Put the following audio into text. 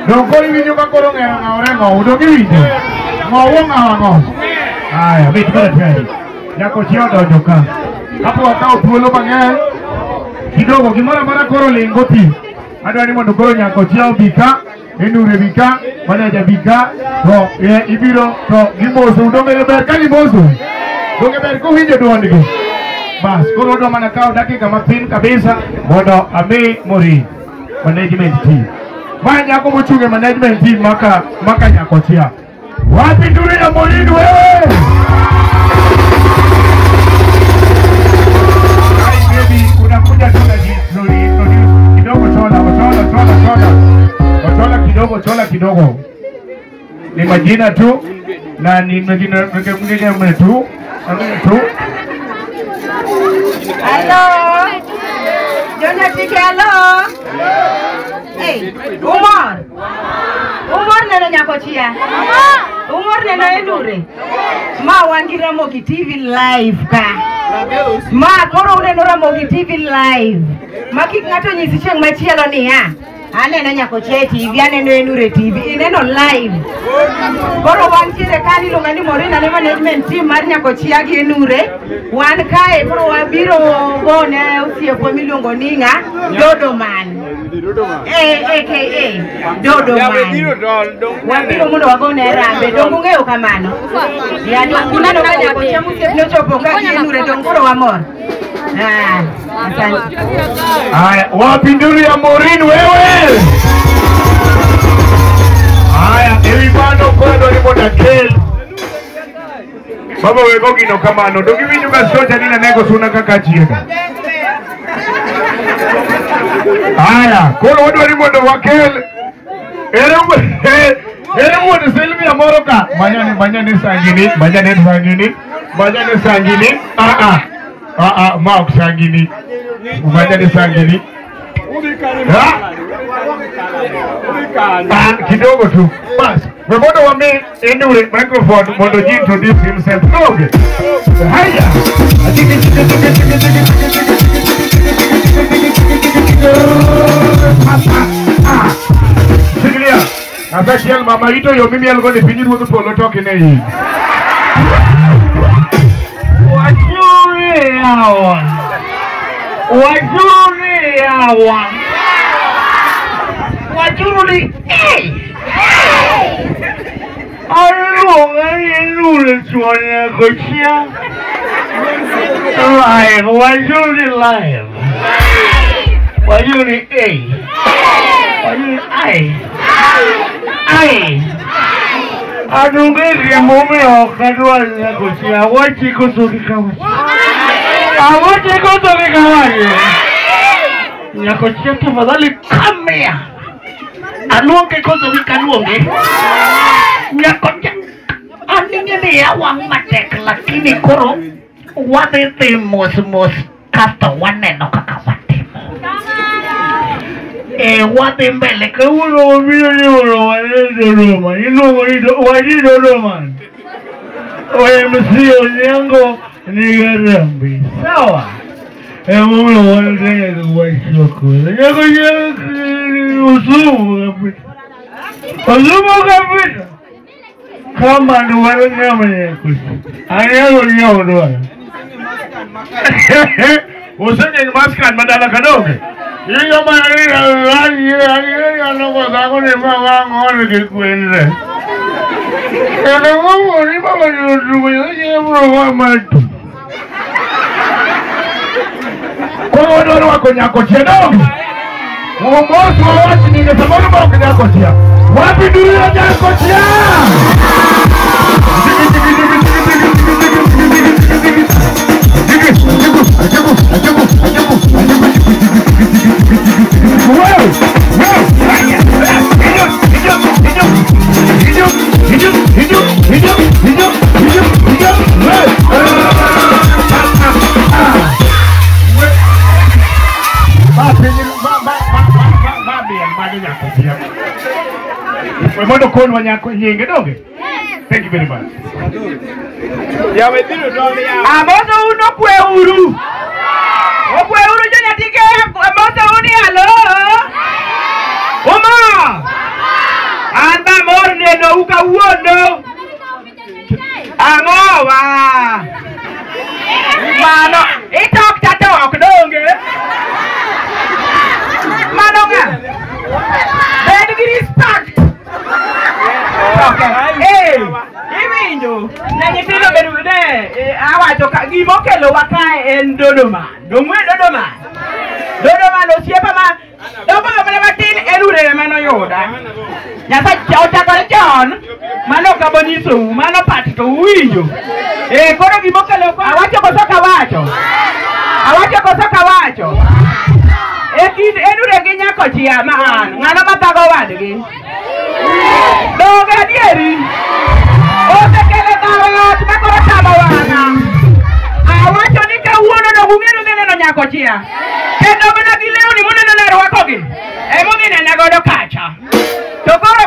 Dongkoi winyo kakoro ngera ngore ngau dongi winyo. Ngau ngau. Aya, bit betul. Nyako cio donjo ka. Kapo wakao thuolo mang'eny. Kidogo gimora mara koro lingoti. Adwa ni mondo koro nyako cio bika, enure bika, manaja bika, to ibiro to gimoso udonge ber ka gimoso. Donge ber ko winjo duondgi. Bas, koro odwa mana kao dakika mapin kabisa mondo ami mori management team. Ma nyako mochunge management team maka nyako cia. Wapi nduri ya Morini wewe? Hai baby, unakuja tu na kidogo chola kidogo. Ni majina tu na ni majina mwingine tu. Hello. Jonathan, hello. Hey, Umar neno nyako chia. Umar neno enure. Ma wangira Mogi TV live ka. Ma koro uneno Mogi TV live. Ma kik ng'ato nyisi chieng' machielo ni ha. Aneno nyako chia TV, aneno enure TV, ineno live. Koro wantiere ka iluongo ni Morina ne management team mar nyako chia gi enure. Wan kae koro wabiro gone osiepo miluongo ni ng'a Dodoman. AKA Dodoman. Wabiro mondo wagone rambe, dongo ng'eyo kamano. Ya uneno ka nyako chia musiepno chopo ka gi enure dong koro wamor. Asante. Haya, wapi nduri ya Morini wewe? Haya, ewi bado kodo ni moda kel. Baba wego gino kamano, dongi winyo ka soja nina nego suna kaka chiega. Haya, koro wadwa ni moda wakel. Ere moda selvi ya moroka. Manyane sangini. Mark sangini. Manyane sangini. Kidogo tu. Bas, wemodo wame enure microphone mondo ji introduce himself. Okay. Haya. Sigilia. Nasakiel mama ito yo mimi algo ni pinyi ruodo polo toki ne yi. Wajuri hawa. Wajuri enure suanya kochia. Live, wajuri live. Wajuri adungeri mume okadwa nyako chia wachi kutoki kawachi. Awachi kutoki kawachi. Nyako chia tafadhali come here. Aluonge kutoki kaluonge. Nyako chia aninge ni ya wang matek lakini koro wadhi mos kasto waneno kaka watimo. Wadhi mbele ka uno miro ni uno Dodoman. Wadi Dodoman. MC Onyango ni Garambi. Sawa. Mume wanataka kuwashoko. Nyako usumu kabisa. Kama ni wananyama nyako. Anyako nyako doa. Usenge ni maskan madala kadoge. Iyo marira anoko zako ni mawango nikikuende. Anoko ni baba yutubu yutubu matu. Kwa wadoro wako nyako chia dogo. Uongozi wa watu ni ngesamoni mwako nyako chia. Wapi dunia nyako chia? Mondo kon wanyako nyinge doge. Thank you very much. Ya wetiro dole ya. Amoto uno kweuru. Okweuru Jonathan, amoto uni alo. Oma. kawuono. Ang'owa. Mano, itok tatok donge. Mano ng'a? Bed gi respect. Okay. Iwinjo. Ne nyithindo bedo ne awacho ka gima okelowa kae en Dodoma. Dong'we Dodoma. Dodoma osiepa ma dogo mane matin en urere manoyuda. Nyasaye ochakore chon mano kabonyisou mano pati to uwinjo. Koro gima okelo awacho koso kawacho. Awacho koso kawacho. En ure gi nyako chia ma an ng'ano mathago wadgi. Doge adieri. Osekele dawat makoro tamo wang'a. Awacho ni kawuono no ung'ero neno nyako chia. Kendo mana gi lewni moneno na rwakogi. Emodhi nena godo kacha. To koro